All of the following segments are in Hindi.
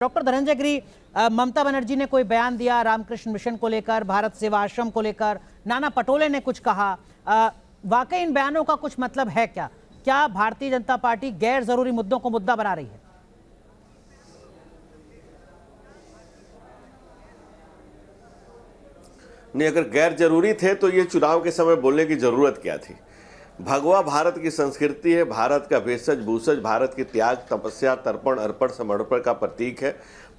डॉक्टर धनंजय गिरी, ममता बनर्जी ने कोई बयान दिया रामकृष्ण मिशन को लेकर, भारत सेवा आश्रम को लेकर, नाना पटोले ने कुछ कहा। वाकई इन बयानों का कुछ मतलब है क्या? क्या भारतीय जनता पार्टी गैर जरूरी मुद्दों को मुद्दा बना रही है? नहीं, अगर गैर जरूरी थे तो ये चुनाव के समय बोलने की जरूरत क्या थी। भगवा भारत की संस्कृति है, भारत का भेषज भूषज, भारत की त्याग तपस्या तर्पण अर्पण समर्पण का प्रतीक है,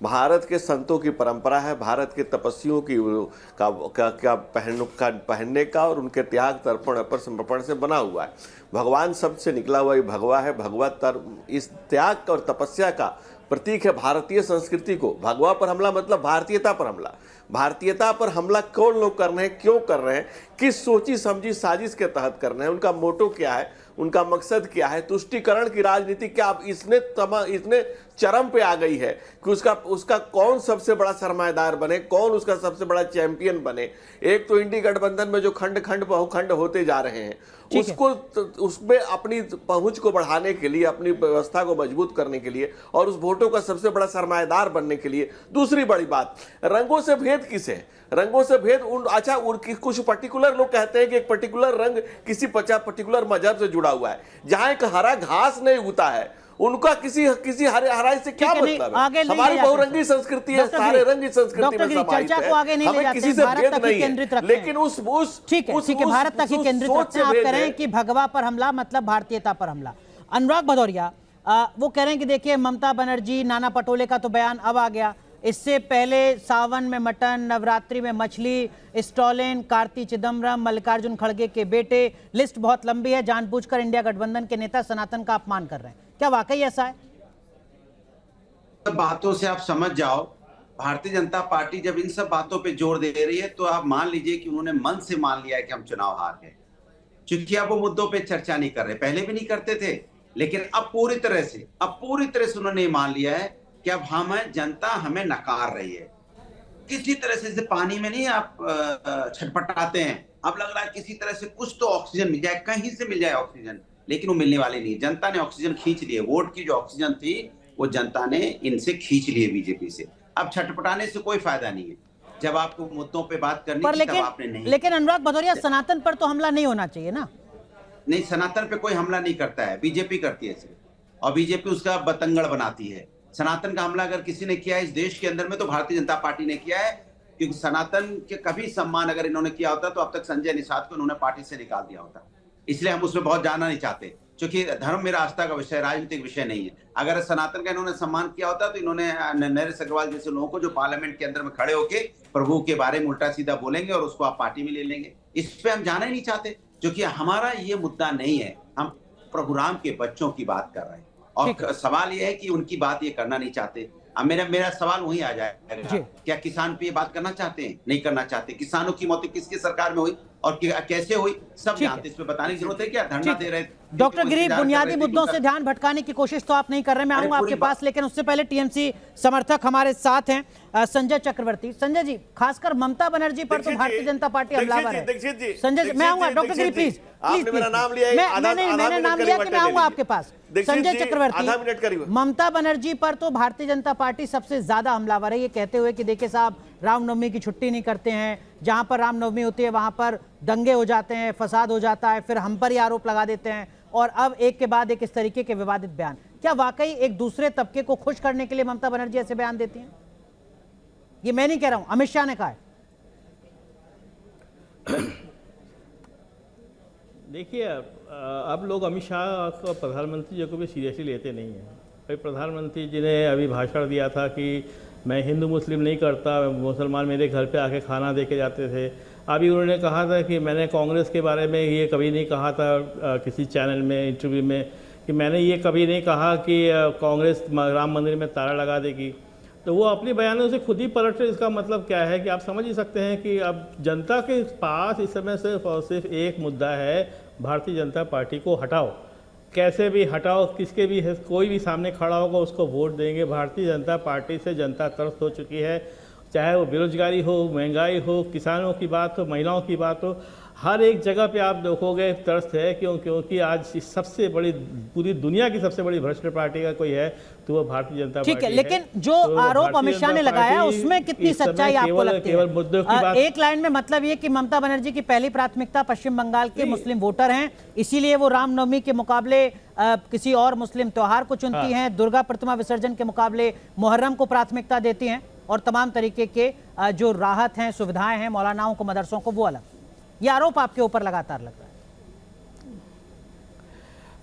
भारत के संतों की परंपरा है, भारत के तपस्वियों की पहनने का और उनके त्याग तर्पण अर्पण समर्पण से बना हुआ है। भगवान शब्द से निकला हुआ ये भगवा है। भगवा इस त्याग और तपस्या का प्रतीक है भारतीय संस्कृति को। भगवा पर हमला मतलब भारतीयता पर हमला। भारतीयता पर हमला कौन लोग कर रहे हैं, क्यों कर रहे हैं, किस सोची समझी साजिश के तहत कर रहे हैं, उनका मोटो क्या है, उनका मकसद क्या है, तुष्टीकरण की राजनीति क्या अब इसने चरम पे आ गई है कि उसका कौन सबसे बड़ा सरमाएदार बने, कौन उसका सबसे बड़ा चैंपियन बने। एक तो इंडी गठबंधन में जो खंड खंड बहुखंड होते जा रहे हैं उसमें अपनी पहुंच को बढ़ाने के लिए, अपनी व्यवस्था को मजबूत करने के लिए और उस वोटों का सबसे बड़ा सरमाएदार बनने के लिए। दूसरी बड़ी बात, रंगों से भेद किसे? रंगों से भेद कुछ पर्टिकुलर लोग कहते हैं कि एक पर्टिकुलर रंग किसी पर्टिकुलर मजहब से जुड़ा हुआ है। जहां एक हरा घास नहीं उगता है उनका किसी हराई से क्या मतलब है? हमारी बहुरंगी संस्कृति है, सारे रंग इस संस्कृति में समाहित है। हमें किसी से भेद नहीं है, लेकिन ठीक है, भारत तक ही केंद्रित रखते हैं। आप कह रहे हैं कि भगवा पर हमला मतलब भारतीयता पर हमला। अनुराग भदौरिया वो कह रहे हैं कि देखिए ममता बनर्जी, नाना पटोले का तो बयान अब आ गया, इससे पहले सावन में मटन, नवरात्रि में मछली, स्टॉलिन, कार्ति चिदम्बरम, मल्लिकार्जुन खड़गे के बेटे, लिस्ट बहुत लंबी है। जानबूझकर इंडिया गठबंधन के नेता सनातन का अपमान कर रहे हैं। क्या वाकई ऐसा है? बातों से आप समझ जाओ, भारतीय जनता पार्टी जब इन सब बातों पे जोर दे रही है तो आप मान लीजिए कि उन्होंने मन से मान लिया है कि हम चुनाव हार गए, क्योंकि अब वो मुद्दों पे चर्चा नहीं कर रहे। पहले भी नहीं करते थे, लेकिन अब पूरी तरह से उन्होंने मान लिया है कि अब जनता हमें नकार रही है। किसी तरह से पानी में नहीं आप छटपटाते हैं, अब लग रहा है किसी तरह से कुछ तो ऑक्सीजन मिल जाए, कहीं से मिल जाए ऑक्सीजन, लेकिन वो मिलने वाली नहीं। जनता ने ऑक्सीजन खींच लिए, वोट की जो ऑक्सीजन थी वो जनता ने इनसे खींच लिए, बीजेपी से। अब छटपटाने से कोई फायदा नहीं है। जब आपको मुद्दों पे बात करनी थी तब आपने नहीं। लेकिन अनुराग भदौरिया, सनातन पर तो हमला नहीं होना चाहिए ना? नहीं, सनातन पे कोई हमला नहीं करता है, बीजेपी करती है सिर्फ, और बीजेपी उसका बतंगड़ बनाती है। सनातन का हमला अगर किसी ने किया है इस देश के अंदर में तो भारतीय जनता पार्टी ने किया है, क्योंकि सनातन के कभी सम्मान अगर इन्होंने किया होता तो अब तक संजय निषाद को इन्होंने पार्टी से निकाल दिया होता। इसलिए हम उसमें बहुत जाना नहीं चाहते, क्योंकि धर्म मेरा आस्था का विषय, राजनीतिक विषय नहीं है। अगर सनातन का इन्होंने सम्मान किया होता तो इन्होंने नरेश अग्रवाल जैसे लोगों को जो पार्लियामेंट के अंदर में खड़े होके प्रभु के बारे में उल्टा सीधा बोलेंगे और उसको आप पार्टी में ले लेंगे, इस पे हम जाना ही नहीं चाहते, क्योंकि हमारा ये मुद्दा नहीं है। हम प्रभु राम के बच्चों की बात कर रहे हैं और सवाल ये है कि उनकी बात ये करना नहीं चाहते। अब मेरा सवाल वही आ जाएगा, क्या किसान पे ये बात करना चाहते हैं? नहीं करना चाहते। किसानों की मौत किसकी सरकार में हुई और कैसे हुई सब जानते, इसमें बताने की जरूरत है क्या? धरना दे रहे। डॉक्टर गिरी, बुनियादी मुद्दों से ध्यान भटकाने की कोशिश तो आप नहीं कर रहे, मैं आऊंगा आपके पास, लेकिन उससे पहले टीएमसी समर्थक हमारे साथ हैं, संजय चक्रवर्ती। संजय जी, खासकर ममता बनर्जी पर तो भारतीय जनता पार्टी हमलावर है। संजय जी, मैं आऊंगा। डॉक्टर गिरी प्लीज, मैंने नाम लिया कि मैं आऊंगा आपके पास। संजय चक्रवर्ती, ममता बनर्जी पर तो भारतीय जनता पार्टी सबसे ज्यादा हमलावर है, ये कहते हुए कि देखिए साहब, रामनवमी की छुट्टी नहीं करते हैं, जहां पर रामनवमी होती है वहां पर दंगे हो जाते हैं, फसाद हो जाता है, फिर हम पर ही आरोप लगा देते हैं, और अब एक के बाद एक इस तरीके के विवादित बयान। क्या वाकई एक दूसरे तबके को खुश करने के लिए ममता बनर्जी ऐसे बयान देती हैं? ये मैं नहीं कह रहा हूं, अमित शाह ने कहा है। देखिए, अब लोग अमित शाह को, प्रधानमंत्री जी को भी सीरियसली लेते नहीं हैं। भाई, प्रधानमंत्री जी ने अभी भाषण दिया था कि मैं हिंदू मुस्लिम नहीं करता, मुसलमान मेरे घर पे आके खाना दे के जाते थे। अभी उन्होंने कहा था कि मैंने कांग्रेस के बारे में ये कभी नहीं कहा था किसी चैनल में इंटरव्यू में, कि मैंने ये कभी नहीं कहा कि कांग्रेस राम मंदिर में ताला लगा देगी। तो वो अपने बयानों से खुद ही पलट रहे। इसका मतलब क्या है कि आप समझ ही सकते हैं कि अब जनता के पास इस समय सिर्फ और सिर्फ एक मुद्दा है, भारतीय जनता पार्टी को हटाओ, कैसे भी हटाओ, किसके भी कोई भी सामने खड़ा होगा उसको वोट देंगे। भारतीय जनता पार्टी से जनता त्रस्त हो चुकी है, चाहे वो बेरोजगारी हो, महंगाई हो, किसानों की बात हो, महिलाओं की बात हो। हर एक जगह पे आप देखोगे तरस है, क्योंकि आज इस सबसे बड़ी, पूरी दुनिया की सबसे बड़ी भ्रष्ट पार्टी का कोई है तो वो भारतीय जनता पार्टी है। ठीक है, लेकिन जो आरोप अमित शाह ने लगाया उसमें कितनी सच्चाई आपको लगती है? केवल मुद्दों की बात, एक लाइन में मतलब ये कि ममता बनर्जी की पहली प्राथमिकता पश्चिम बंगाल के मुस्लिम वोटर हैं, इसीलिए वो रामनवमी के मुकाबले किसी और मुस्लिम त्योहार को चुनती हैं, दुर्गा प्रतिमा विसर्जन के मुकाबले मुहर्रम को प्राथमिकता देती हैं, और तमाम तरीके के जो राहत हैं, सुविधाएं हैं मौलानाओं को, मदरसों को, वो अलग। ये आरोप आपके ऊपर लगातार लग रहा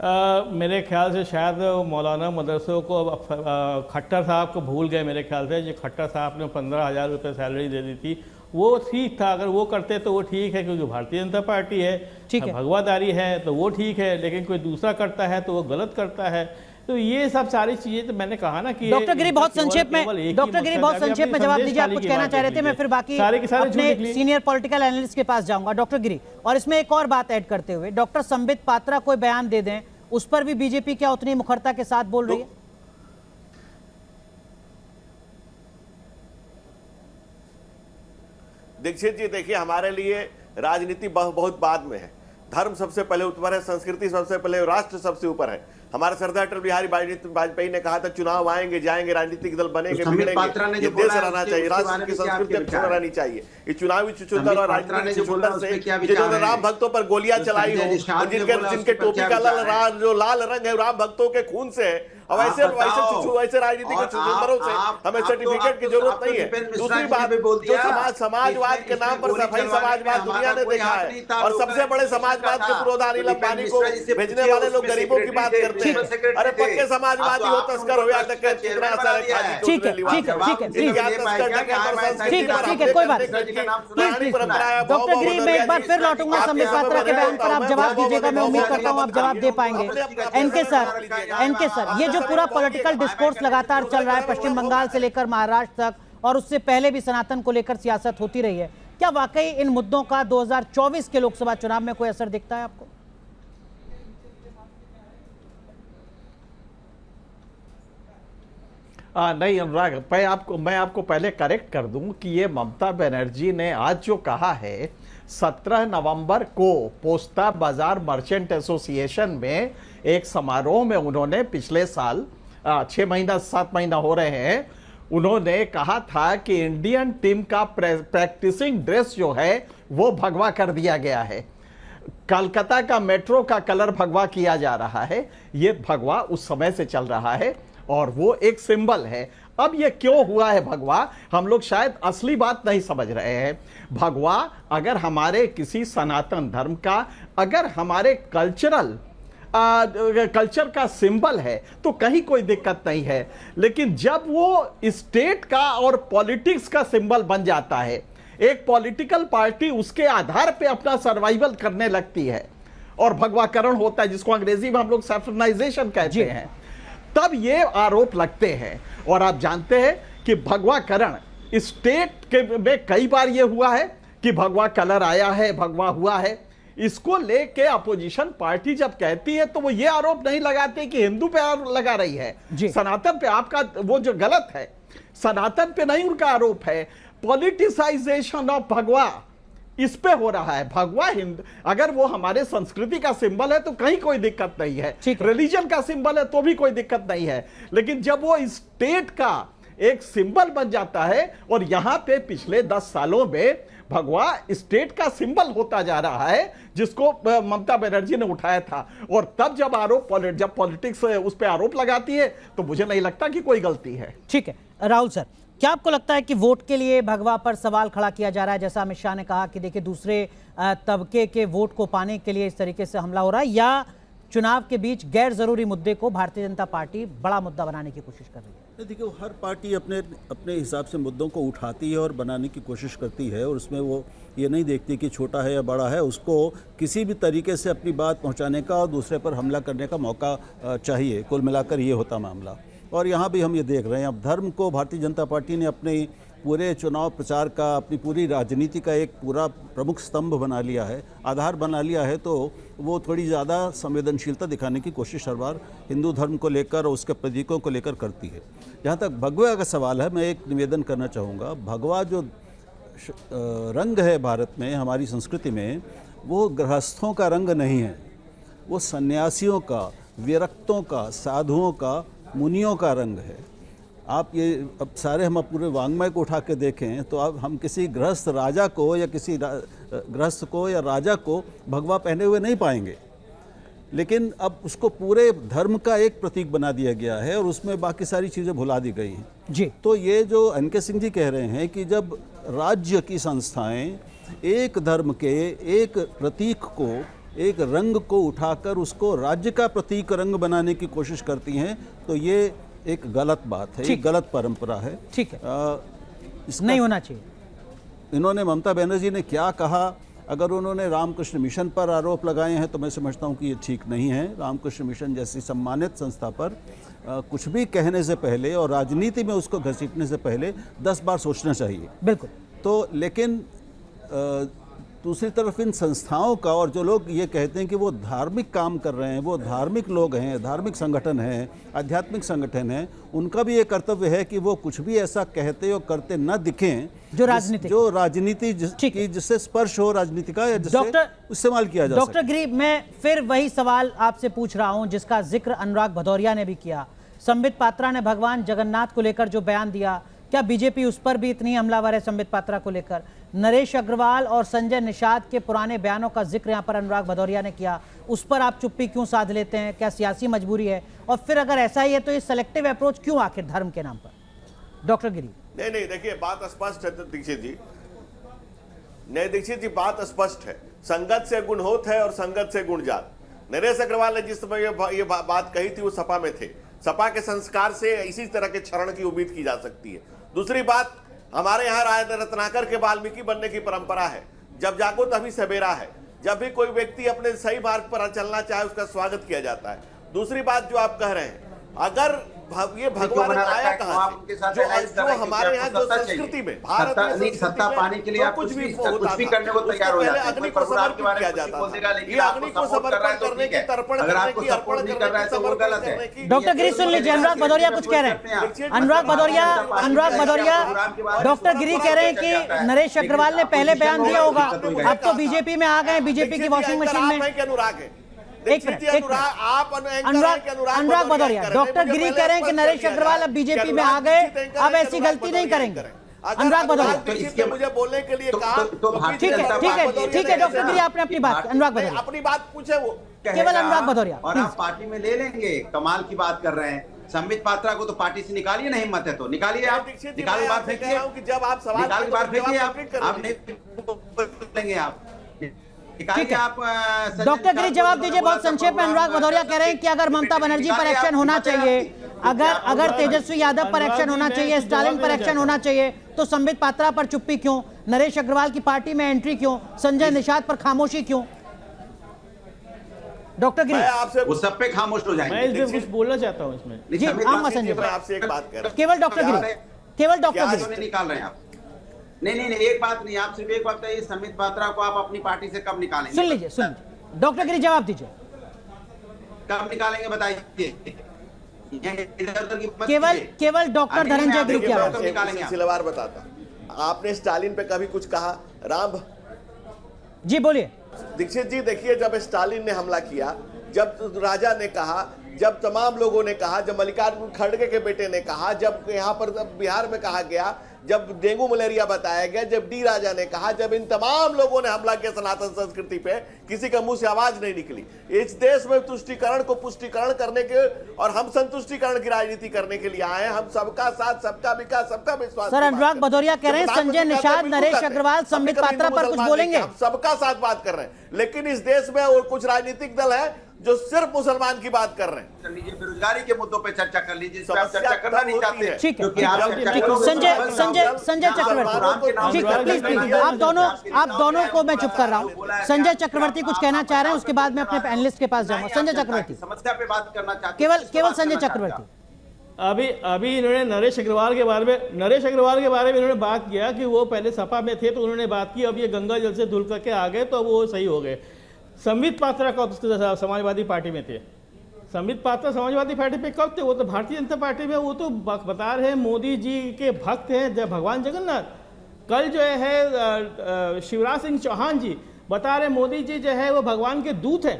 है। मेरे ख्याल से शायद मौलाना मदरसों को खट्टर साहब को भूल गए। मेरे ख्याल से जो खट्टर साहब ने 15,000 रुपये सैलरी दे दी थी वो ठीक था, अगर वो करते तो वो ठीक है, क्योंकि भारतीय जनता पार्टी है, भगवादारी है तो वो ठीक है, लेकिन कोई दूसरा करता है तो वो गलत करता है। तो ये सब सारी चीजें तो मैंने कहा ना कि डॉक्टर गिरी बहुत संक्षेप में जवाब दीजिए, आप कुछ कहना चाह रहे थे, मैं फिर बाकी अपने सीनियर पॉलिटिकल एनालिस्ट के पास जाऊंगा। डॉक्टर गिरी, और इसमें एक और बात ऐड करते हुए, डॉक्टर संबित पात्रा कोई बयान दे दें, उस पर भी बीजेपी क्या उतनी मुखरता के साथ बोल रही है? दीक्षित जी, देखिए हमारे लिए राजनीति बहुत बाद में है। धर्म सबसे पहले ऊपर है, संस्कृति सबसे पहले, राष्ट्र सबसे ऊपर है। हमारे सरदार अटल बिहारी वाजपेयी ने कहा था चुनाव आएंगे जाएंगे, राजनीतिक दल बनेंगे बिगड़ेंगे, ये देश रहना चाहिए, राष्ट्र की संस्कृति अच्छी रहनी चाहिए। ये चुनावी छुछुंदर और राजनीतिक छुछुंदर से जिन्होंने राम भक्तों पर गोलियां चलाई हो, जिनके टोपी का जो लाल रंग है राम भक्तों के खून से है, अब ऐसे राजनीतिक छुछुंदरों से हमें सर्टिफिकेट की जरूरत नहीं है। दूसरी बात, जो समाजवाद के नाम पर सफाई समाजवाद दुनिया ने देखा है, और सबसे बड़े समाजवाद के पुरोधा अनिल अंबानी को भेजने वाले लोग गरीबों की बात करते हैं। अरे पक्के समाजवादी हो, तस्कर हो या डकैत, कितना असर है खादी ठीक है, कोई बात नहीं। डॉक्टर गिरी, मैं एक बार फिर लौटूंगा संबित पात्रा के बयान पर, आप जवाब दीजिएगा, मैं उम्मीद करता हूं आप जवाब दे पाएंगे। एनके सर, ये जो पूरा पॉलिटिकल डिस्कोर्स लगातार चल रहा है पश्चिम बंगाल से लेकर महाराष्ट्र तक, और उससे पहले भी सनातन को लेकर सियासत होती रही है, क्या वाकई इन मुद्दों का 2024 के लोकसभा चुनाव में कोई असर दिखता है आपको? नहीं अनुराग, मैं आपको पहले करेक्ट कर दूं कि ये ममता बनर्जी ने आज जो कहा है, 17 नवंबर को पोस्ता बाजार मर्चेंट एसोसिएशन में एक समारोह में उन्होंने पिछले साल 7 महीना हो रहे हैं, उन्होंने कहा था कि इंडियन टीम का प्रैक्टिसिंग ड्रेस जो है वो भगवा कर दिया गया है, कलकत्ता का मेट्रो का कलर भगवा किया जा रहा है। ये भगवा उस समय से चल रहा है और वो एक सिंबल है। अब ये क्यों हुआ है भगवा, हम लोग शायद असली बात नहीं समझ रहे हैं। भगवा अगर हमारे किसी सनातन धर्म का, अगर हमारे कल्चर का सिंबल है तो कहीं कोई दिक्कत नहीं है, लेकिन जब वो स्टेट का और पॉलिटिक्स का सिंबल बन जाता है, एक पॉलिटिकल पार्टी उसके आधार पे अपना सर्वाइवल करने लगती है और भगवाकरण होता है, जिसको अंग्रेजी में हम लोग सैफ्रनाइजेशन कहते हैं, तब ये आरोप लगते हैं। और आप जानते हैं कि भगवाकरण स्टेट के में कई बार ये हुआ है कि भगवा कलर आया है, भगवा हुआ है। इसको लेके अपोजिशन पार्टी जब कहती है तो वो ये आरोप नहीं लगाते कि हिंदू पे आरोप लगा रही है, सनातन पे। आपका वो जो गलत है, सनातन पे नहीं उनका आरोप है, पॉलिटिसाइजेशन ऑफ भगवा इस पे हो रहा है। भगवा हिंद अगर वो हमारे संस्कृति का सिंबल है तो कहीं कोई दिक्कत नहीं है, रिलीजन का सिंबल है तो भी कोई दिक्कत नहीं है, लेकिन जब वो स्टेट का एक सिंबल बन जाता है, और यहां पे पिछले 10 सालों में भगवा स्टेट का सिंबल होता जा रहा है, जिसको ममता बनर्जी ने उठाया था, और तब जब पॉलिटिक्स उस पर आरोप लगाती है तो मुझे नहीं लगता कि कोई गलती है। ठीक है राहुल सर, क्या आपको लगता है कि वोट के लिए भगवा पर सवाल खड़ा किया जा रहा है, जैसा अमित शाह ने कहा कि देखिए दूसरे तबके के वोट को पाने के लिए इस तरीके से हमला हो रहा है, या चुनाव के बीच गैर जरूरी मुद्दे को भारतीय जनता पार्टी बड़ा मुद्दा बनाने की कोशिश कर रही है? देखिए, हर पार्टी अपने हिसाब से मुद्दों को उठाती है और बनाने की कोशिश करती है, और उसमें वो ये नहीं देखती कि छोटा है या बड़ा है, उसको किसी भी तरीके से अपनी बात पहुंचाने का और दूसरे पर हमला करने का मौका चाहिए। कुल मिलाकर ये होता मामला, और यहाँ भी हम ये देख रहे हैं। अब धर्म को भारतीय जनता पार्टी ने अपने पूरे चुनाव प्रचार का, अपनी पूरी राजनीति का एक पूरा प्रमुख स्तंभ बना लिया है, आधार बना लिया है, तो वो थोड़ी ज़्यादा संवेदनशीलता दिखाने की कोशिश हर बार हिंदू धर्म को लेकर और उसके प्रतीकों को लेकर करती है। जहाँ तक भगवा का सवाल है, मैं एक निवेदन करना चाहूँगा। भगवा जो रंग है भारत में, हमारी संस्कृति में, वो गृहस्थों का रंग नहीं है, वो सन्यासियों का, विरक्तों का, साधुओं का, मुनियों का रंग है। आप ये अब सारे हम पूरे वाङ्मय को उठा के देखें तो अब हम किसी गृहस्थ राजा को या किसी गृहस्थ को या राजा को भगवा पहने हुए नहीं पाएंगे, लेकिन अब उसको पूरे धर्म का एक प्रतीक बना दिया गया है और उसमें बाकी सारी चीज़ें भुला दी गई हैं जी। तो ये जो एनके सिंह जी कह रहे हैं कि जब राज्य की संस्थाएं एक धर्म के एक प्रतीक को, एक रंग को उठाकर उसको राज्य का प्रतीक रंग बनाने की कोशिश करती हैं तो ये एक गलत बात है, एक गलत परंपरा है। ठीक है, इसका नहीं होना चाहिए। इन्होंने, ममता बनर्जी ने क्या कहा, अगर उन्होंने रामकृष्ण मिशन पर आरोप लगाए हैं तो मैं समझता हूं कि ये ठीक नहीं है। रामकृष्ण मिशन जैसी सम्मानित संस्था पर कुछ भी कहने से पहले और राजनीति में उसको घसीटने से पहले 10 बार सोचना चाहिए। बिल्कुल। तो लेकिन दूसरी तरफ इन संस्थाओं का, और जो लोग ये कहते हैं कि वो धार्मिक काम कर रहे हैं, वो धार्मिक लोग हैं, धार्मिक संगठन हैं, आध्यात्मिक संगठन हैं, उनका भी ये कर्तव्य है कि वो कुछ भी ऐसा कहते और करते न दिखें जो राजनीति जिससे स्पर्श हो राजनीति का, या जिससे इस्तेमाल किया जा सके। डॉक्टर गिरी, मैं फिर वही सवाल आपसे पूछ रहा हूं जिसका जिक्र अनुराग भदौरिया ने भी किया। संबित पात्रा ने भगवान जगन्नाथ को लेकर जो बयान दिया, क्या बीजेपी उस पर भी इतनी हमलावर है संबित पात्रा को लेकर? नरेश अग्रवाल और संजय निषाद के पुराने बयानों का जिक्र यहां पर अनुराग भदौरिया ने किया, उस पर आप चुप्पी क्यों साध लेते हैं? क्या सियासी मजबूरी है? और फिर अगर ऐसा ही है तो ये सेलेक्टिव अप्रोच क्यों आखिर धर्म के नाम पर? डॉक्टर गिरी। नहीं, देखिए बात स्पष्ट है दीक्षित जी। नहीं दीक्षित जी, बात स्पष्ट है। संगत से गुण होत है और संगत से गुण जात। नरेश अग्रवाल ने जिस समय ये बात कही थी वो सपा में थे। सपा के संस्कार से इसी तरह के क्षरण की उम्मीद की जा सकती है। दूसरी बात, हमारे यहाँ रत्नाकर के वाल्मीकि बनने की परंपरा है। जब जागो तभी सवेरा है। जब भी कोई व्यक्ति अपने सही मार्ग पर चलना चाहे उसका स्वागत किया जाता है। दूसरी बात जो आप कह रहे हैं, अगर ये भगवान आया कहाँ से, जो हमारे यहाँ जो संस्कृति में भारत सत्ता पाने के लिए आप कुछ भी करने को तैयार हो जाते हैं। अग्नि को समर्पित किया जाता है। ये अग्नि को समर्पण करने की, तर्पण करने की, अर्पण करने की, समर्पण करने की। डॉक्टर गिरी सुन लीजिए, अनुराग भदौरिया कुछ कह रहे हैं। अनुराग भदौरिया डॉक्टर गिरी कह रहे हैं कि नरेश अग्रवाल ने पहले बयान दिया होगा, अब तो बीजेपी में आ गए, बीजेपी की वॉशिंग मशीन में। अनुराग है अनुराग भदौरिया, डॉक्टर गिरी कह रहे हैं कि नरेश अग्रवाल अब बीजेपी में आ गए, अब ऐसी गलती नहीं करेंगे। अनुराग भदौरिया, तो इसके मुझे बोलने के लिए कहा, ठीक है डॉक्टर गिरी, आपने अपनी बात, अनुराग भदौरिया अपनी बात पूछे, वो केवल अनुराग भदौरिया, और आप पार्टी में ले लेंगे। कमाल की बात कर रहे हैं। संबित पात्रा को तो पार्टी से निकालिए ना, हिम्मत है तो निकालिए। आप निकालिए, बात फेंकिए। जब आप सवाल फेंकिए, आप नहीं लेंगे आप। ठीक है डॉक्टर गिरी, जवाब दीजिए बहुत संक्षेप में। अनुराग भदौरिया कह रहे हैं कि अगर ममता बनर्जी पर एक्शन होना चाहिए, अगर तेजस्वी यादव पर एक्शन होना चाहिए, स्टालिन पर एक्शन होना चाहिए, तो संबित पात्रा पर चुप्पी क्यों? नरेश अग्रवाल की पार्टी में एंट्री क्यों? संजय निषाद पर खामोशी क्यों? डॉक्टर गिरी, आपसे वो सब पे खामोश हो जाएंगे। मैं इसमें कुछ बोलना चाहता हूं इसमें। जी आऊंगा संजय, मैं आपसे एक बात कर रहा हूं। केवल डॉक्टर गिरी, केवल डॉक्टर गिरी निकाल रहे हैं आप। नहीं, एक बात नहीं, आप सिर्फ एक बात बताइए, संबित पात्रा को आप अपनी पार्टी से कब निकालेंगे? सुन लीजिए डॉक्टर गिरी, जवाब दीजिए। कब निकालेंगे बताइए। केवल डॉक्टर धनंजय गिरी की आवाज। सिलसिलेवार बताता, आपने स्टालिन पे कभी कुछ कहा? राम जी बोलिए। दीक्षित जी, देखिए जब स्टालिन ने हमला किया, जब राजा ने कहा, जब तमाम लोगों ने कहा, जब मल्लिकार्जुन खड़गे के बेटे ने कहा, जब यहाँ पर बिहार में कहा गया, जब डेंगू मलेरिया बताया गया, जब डी राजा ने कहा, जब इन तमाम लोगों ने हमला किया सनातन संस्कृति पे, किसी का मुंह से आवाज नहीं निकली। इस देश में तुष्टिकरण को पुष्टिकरण करने के और हम संतुष्टिकरण की राजनीति करने के लिए आए हैं। हम सबका साथ, सबका विकास, सबका विश्वास। सर अनुराग भदौरिया कह रहे हैं संजय निषाद, नरेश अग्रवाल, संबित पात्रा पर कुछ बोलेंगे? हम सबका साथ बात कर रहे हैं, लेकिन इस देश में और कुछ राजनीतिक दल है जो सिर्फ मुसलमान की बात कर रहे हैं। कर लीजिए, बेरोजगारी के मुद्दों पे चर्चा कर लीजिए, चर्चा करना नहीं चाहते हैं। ठीक है संजय चक्रवर्ती, ठीक है प्लीज आप दोनों को मैं चुप कर रहा हूँ। संजय चक्रवर्ती कुछ कहना चाह रहे हैं, उसके बाद मैं अपने पैनलिस्ट के पास जाऊंगा। संजय चक्रवर्ती, समस्या पे बात करना चाहते हैं। केवल संजय चक्रवर्ती। अभी इन्होंने नरेश अग्रवाल के बारे में इन्होंने बात किया कि वो पहले सपा में थे तो उन्होंने बात की, अब ये गंगा जल से धुल करके आ गए तो वो सही हो गए। संबित पात्रा कब समाजवादी पार्टी में थे? संबित पात्रा समाजवादी पार्टी पे कब थे? वो तो भारतीय जनता पार्टी में, वो तो बता रहे हैं मोदी जी के भक्त हैं, जब भगवान जगन्नाथ। कल जो है शिवराज सिंह चौहान जी बता रहे मोदी जी जो है वो भगवान के दूत हैं।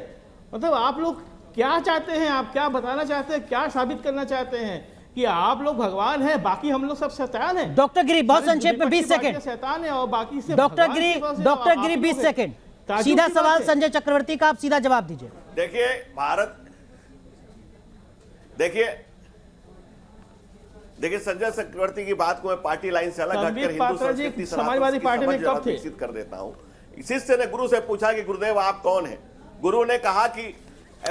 मतलब आप लोग क्या चाहते हैं, आप क्या बताना चाहते हैं, क्या साबित करना चाहते हैं कि आप लोग भगवान हैं, बाकी हम लोग सब शैतान हैं? डॉक्टर गिरी बहुत संक्षेप में 20 सेकंड। शैतान है और बाकी से डॉक्टर गिरी 20 सेकंड। सीधा सवाल संजय चक्रवर्ती का, आप सीधा जवाब दीजिए। देखिए संजय चक्रवर्ती की बात को मैं पार्टी लाइन से अलग हटकर हिंदू संस्कृति समाजवादी पार्टी में कब थे? विकसित कर देता हूं। शिष्य ने गुरु से पूछा कि गुरुदेव आप कौन हैं? गुरु ने कहा कि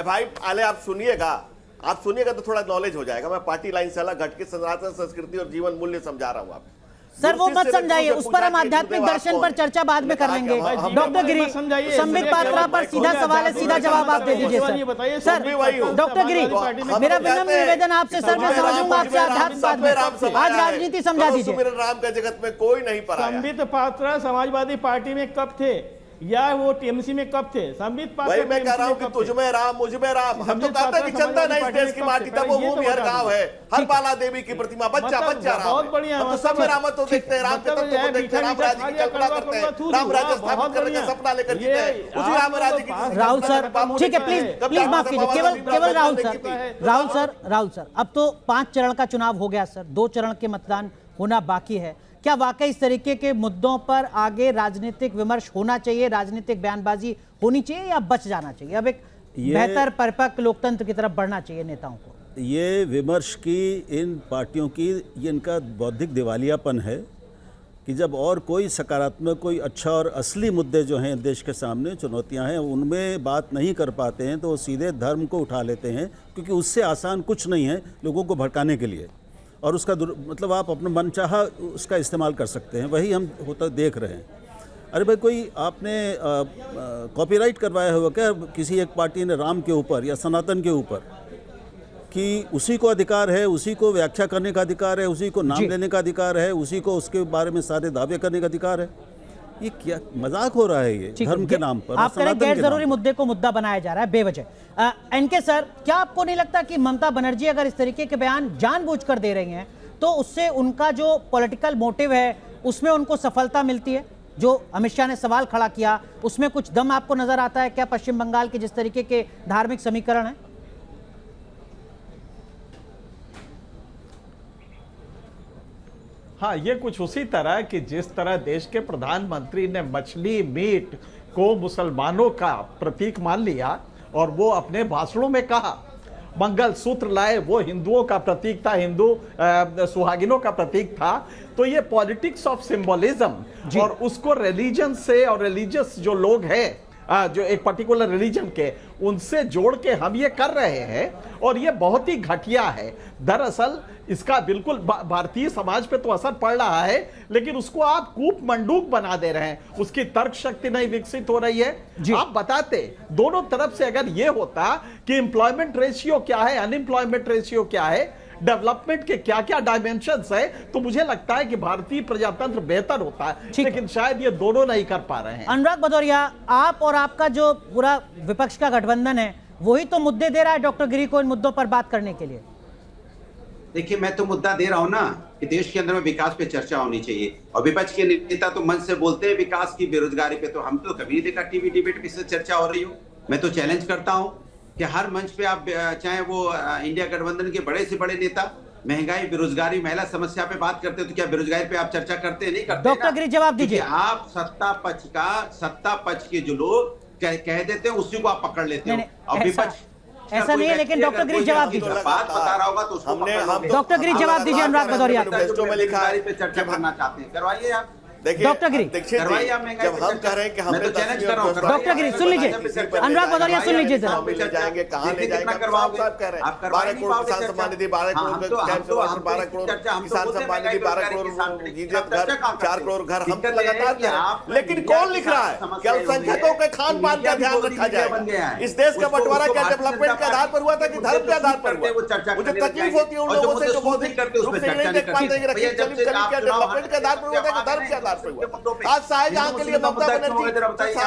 भाई पहले आप सुनिएगा तो थोड़ा नॉलेज हो जाएगा। मैं पार्टी लाइन से अलग हट के सनातन संस्कृति और जीवन मूल्य समझा रहा हूं आपको। सर वो मत समझाइए, उस पर हम आध्यात्मिक दर्शन पर चर्चा बाद में कर लेंगे। डॉक्टर गिरी, संबित पात्रा पर सीधा सवाल है, सीधा जवाब आप दे दीजिए सर। सर डॉक्टर गिरी, मेरा विनम्र निवेदन आपसे सर, मैं समझूंगा आपसे अध्यात्म बाद में, आज राजनीति समझा दीजिए। राम का जगत में कोई नहीं पढ़ाया। संबित पात्रा समाजवादी पार्टी में कब थे या वो टीएमसी में कब थे? संबित पात्रा वही मैं कह रहा हूं कि तुझमें राम मुझमें राम। हम तो कहते हैं कि चंदा नहीं इस देश की माटी, तब वो भूमि हर गांव है, हर बाला देवी की प्रतिमा, बच्चा राम। बहुत बढ़िया, हम तो सब में राम तो देखते हैं, राम के तत्व को देखते हैं, राम राज्य की कल्पना करते हैं, राम राज्य स्थापित करने का सपना लेकर जीते हैं, उसी राम राज्य की। राहुल सर ठीक है, प्लीज माफ कीजिए, केवल राहुल सर अब तो 5 चरण का चुनाव हो गया सर, 2 चरण के मतदान होना बाकी है। क्या वाकई इस तरीके के मुद्दों पर आगे राजनीतिक विमर्श होना चाहिए, राजनीतिक बयानबाजी होनी चाहिए या बच जाना चाहिए? अब एक बेहतर परिपक्व लोकतंत्र की तरफ बढ़ना चाहिए नेताओं को। ये विमर्श की इन पार्टियों की ये इनका बौद्धिक दिवालियापन है कि जब और कोई सकारात्मक, कोई अच्छा और असली मुद्दे जो हैं देश के सामने चुनौतियां हैं, उनमें बात नहीं कर पाते हैं तो वो सीधे धर्म को उठा लेते हैं, क्योंकि उससे आसान कुछ नहीं है लोगों को भड़काने के लिए, और उसका मतलब आप अपना मनचाहा उसका इस्तेमाल कर सकते हैं। वही हम होता देख रहे हैं। अरे भाई, कोई आपने कॉपीराइट करवाया हुआ क्या किसी एक पार्टी ने राम के ऊपर या सनातन के ऊपर, कि उसी को अधिकार है, उसी को व्याख्या करने का अधिकार है, उसी को नाम देने का अधिकार है, उसी को उसके बारे में सारे दावे करने का अधिकार है? ये क्या मजाक हो रहा है ये धर्म के नाम पर? आप करें गैर जरूरी मुद्दे को मुद्दा बनाया जा रहा है बेवजह। एनके सर, क्या आपको नहीं लगता कि ममता बनर्जी अगर इस तरीके के बयान जानबूझकर दे रही हैं तो उससे उनका जो पॉलिटिकल मोटिव है उसमें उनको सफलता मिलती है? जो अमित शाह ने सवाल खड़ा किया उसमें कुछ दम आपको नजर आता है क्या? पश्चिम बंगाल के जिस तरीके के धार्मिक समीकरण है। हाँ, ये कुछ उसी तरह कि जिस तरह देश के प्रधानमंत्री ने मछली मीट को मुसलमानों का प्रतीक मान लिया और वो अपने भाषणों में कहा, मंगल सूत्र लाए वो हिंदुओं का प्रतीक था, हिंदू सुहागिनों का प्रतीक था। तो ये पॉलिटिक्स ऑफ सिंबोलिज्म और उसको रिलीजन से और रिलीजियस जो लोग हैं जो एक पर्टिकुलर रिलीजन के, उनसे जोड़ के हम ये कर रहे हैं और ये बहुत ही घटिया है। दरअसल इसका बिल्कुल भारतीय समाज पे तो असर पड़ रहा है, लेकिन उसको आप कूप मंडूक बना दे रहे हैं, उसकी तर्क शक्ति नहीं विकसित हो रही है। आप बताते दोनों तरफ से अगर ये होता कि एम्प्लॉयमेंट रेशियो क्या है, अनएम्प्लॉयमेंट रेशियो क्या है, डेवलपमेंट के क्या क्या डायमेंशंस है, तो मुझे लगता है कि भारतीय प्रजातंत्र बेहतर होता है, लेकिन शायद ये दोनों नहीं कर पा रहे हैं। अनुराग भदौरिया, आप और आपका जो पूरा विपक्ष का गठबंधन है वही तो मुद्दे दे रहा है डॉक्टर गिरी को इन मुद्दों पर बात करने के लिए। देखिए, मैं तो मुद्दा दे रहा हूं ना कि देश के अंदर में विकास पे चर्चा होनी चाहिए, और विपक्ष के नेता तो मन से बोलते हैं विकास की, बेरोजगारी पे तो हम तो कभी नहीं देखा टीवी डिबेट पे चर्चा हो रही हो। मैं तो चैलेंज करता हूं कि हर मंच पे आप, चाहे वो इंडिया गठबंधन के बड़े से बड़े नेता महंगाई, बेरोजगारी, महिला समस्या पे बात करते हैं, तो क्या बेरोजगारी पे आप चर्चा करते हैं? नहीं करते। डॉक्टर गिरी जवाब दीजिए। आप सत्ता पक्ष के जो लोग कह देते हैं उसी को आप पकड़ लेते हो, और विपक्ष ऐसा नहीं है। लेकिन डॉक्टर गिरी जवाब दीजिए। बात बता रहा होगा तो हमने डॉक्टर गिरी जवाब दीजिए। अनुराग भदौरिया में लिखा है पे चर्चा करना चाहते हैं, करवाइए आप। देखिए डॉक्टर गिरी, जब हम कह रहे हैं कि हमने चैलेंज कर रहा हूं, डॉक्टर गिरी सुन लीजिए, अनुराग भदौरिया सुन लीजिए जरा। ले जाएंगे कहां ले जाएंगे? साहब कह रहे हैं 12 करोड़ किसान सम्मान निधि, 12 करोड़ कैंसर वर्कर, 12 करोड़ किसान सम्मान निधि, 12 करोड़ घर, 4 करोड़ घर, हम तो लगातार कह रहे हैं। लेकिन कौन लिख रहा है कि अल्पसंख्यकों के खान पान का ध्यान रखा जाएगा? इस देश का बंटवारा क्या डेवलपमेंट के आधार पर हुआ था कि धर्म के आधार पर हुआ? मुझे तकलीफ होती है उन लोगों से जो बौद्धिक रूप से नहीं देख पाते हैं कि डेवलपमेंट के आधार पर हुआ था कि धर्म के आधार पर हुआ। आज शाहजहां के लिए ममता बनर्जी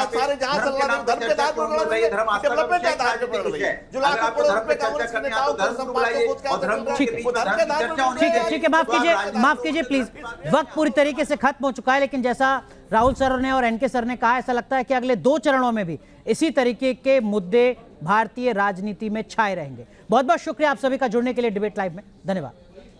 सारे जहां चल रहा है धर्म के आधार पर लड़ रही है, डेवलपमेंट के आधार पर लड़ रही है। जो लाखों करोड़ रुपए कांग्रेस के नेताओं को संपादकों को क्या धर्म के आधार पर। ठीक है, माफ कीजिए प्लीज, वक्त पूरी तरीके से खत्म हो चुका है। लेकिन जैसा राहुल सर ने और एनके सर ने कहा, ऐसा लगता है कि अगले 2 चरणों में भी इसी तरीके के मुद्दे भारतीय राजनीति में छाए रहेंगे। बहुत बहुत शुक्रिया आप सभी का जुड़ने के लिए डिबेट लाइव में। धन्यवाद।